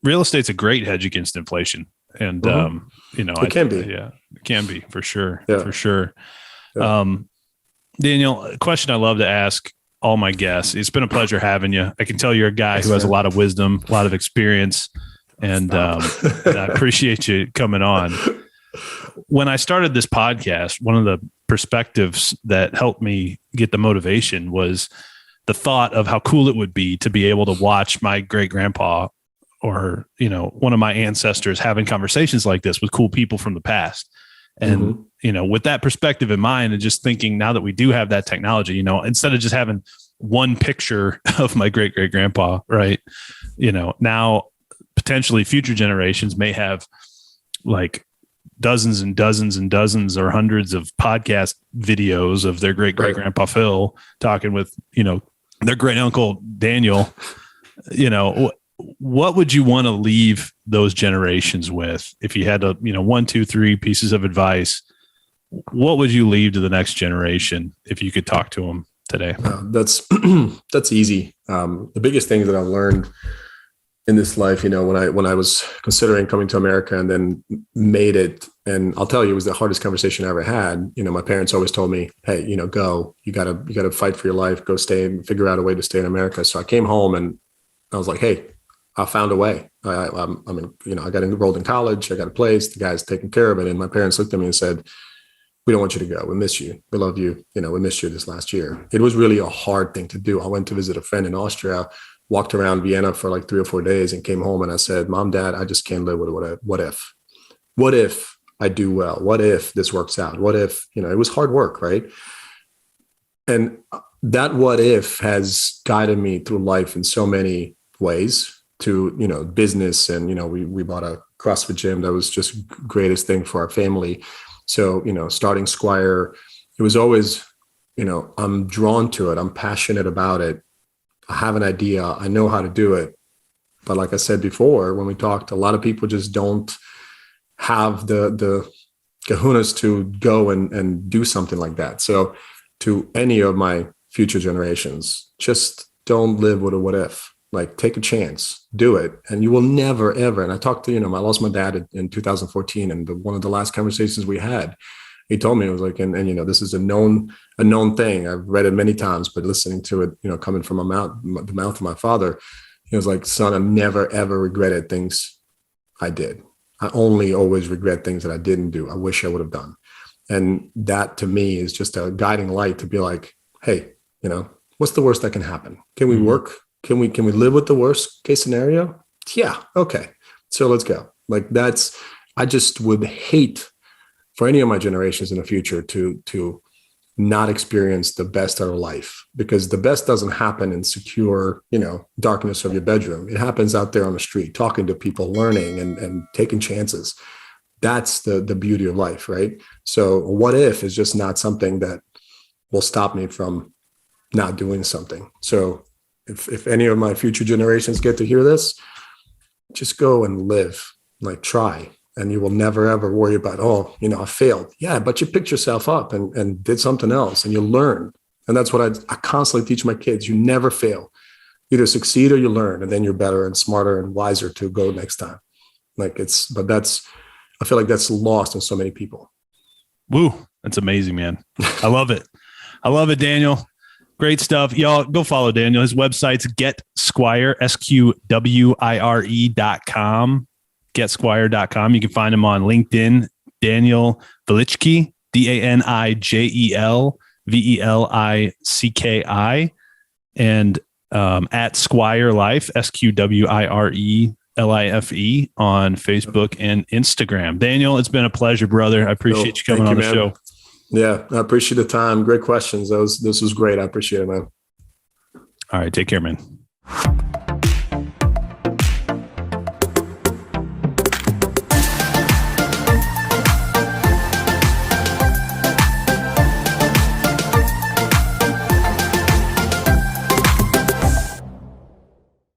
real estate's a great hedge against inflation. And, it can be. Yeah, it can be for sure. Yeah. For sure. Yeah. Danijel, a question I love to ask all my guests. It's been a pleasure having you. I can tell you're a guy who has a lot of wisdom, a lot of experience, and I appreciate you coming on. When I started this podcast, one of the perspectives that helped me get the motivation was the thought of how cool it would be to be able to watch my great grandpa or, one of my ancestors having conversations like this with cool people from the past. And, with that perspective in mind, and just thinking now that we do have that technology, instead of just having one picture of my great great grandpa, right? Now potentially future generations may have like dozens and dozens and dozens or hundreds of podcast videos of their great great grandpa Phil talking with, their great uncle Daniel. What would you want to leave those generations with? If you had to, 1, 2, 3 pieces of advice, what would you leave to the next generation if you could talk to them today? That's easy. The biggest thing that I've learned in this life, when I was considering coming to America and then made it, and I'll tell you, it was the hardest conversation I ever had. My parents always told me, hey, go, you gotta fight for your life, go stay and figure out a way to stay in America. So I came home and I was like, hey, I found a way. I got enrolled in college. I got a place. The guy's taking care of it. And my parents looked at me and said, we don't want you to go. We miss you. We love you. We missed you this last year. It was really a hard thing to do. I went to visit a friend in Austria, walked around Vienna for like 3 or 4 days and came home and I said, Mom, Dad, I just can't live with what if. What if I do well? What if this works out? What if, it was hard work, right? And that what if has guided me through life in so many ways to, business. And, we bought a CrossFit gym that was just greatest thing for our family. So, starting Sqwire, it was always, I'm drawn to it. I'm passionate about it. I have an idea. I know how to do it. But like I said before, when we talked, a lot of people just don't have the kahunas to go and do something like that. So to any of my future generations, just don't live with a what if. Like, take a chance, do it. And you will never, ever. And I talked to, I lost my dad in 2014. And one of the last conversations we had, he told me, it was like, and this is a known thing. I've read it many times, but listening to it, coming from the mouth of my father, he was like, son, I never, ever regretted things I did. I only always regret things that I didn't do. I wish I would have done. And that to me is just a guiding light to be like, hey, what's the worst that can happen? Can we work? Can we live with the worst case scenario? Yeah. Okay. So let's go. Like I just would hate for any of my generations in the future to not experience the best out of life, because the best doesn't happen in secure, darkness of your bedroom. It happens out there on the street, talking to people, learning and taking chances. That's the beauty of life. Right. So what if is just not something that will stop me from not doing something. So if any of my future generations get to hear this, just go and live, like try, and you will never, ever worry about, I failed. Yeah, but you picked yourself up and did something else and you learn. And that's what I constantly teach my kids. You never fail. You either succeed or you learn, and then you're better and smarter and wiser to go next time. I feel like that's lost in so many people. Woo. That's amazing, man. I love it. I love it, Daniel. Great stuff. Y'all go follow Daniel. His website's GetSqwire, SQWIRE.com, GetSqwire.com. You can find him on LinkedIn, Danijel Velicki, DANIJEL VELICKI, and at Sqwire Life, SQWIRE LIFE on Facebook and Instagram. Daniel, it's been a pleasure, brother. I appreciate you coming on the show. Yeah, I appreciate the time. Great questions. This was great. I appreciate it, man. All right. Take care, man.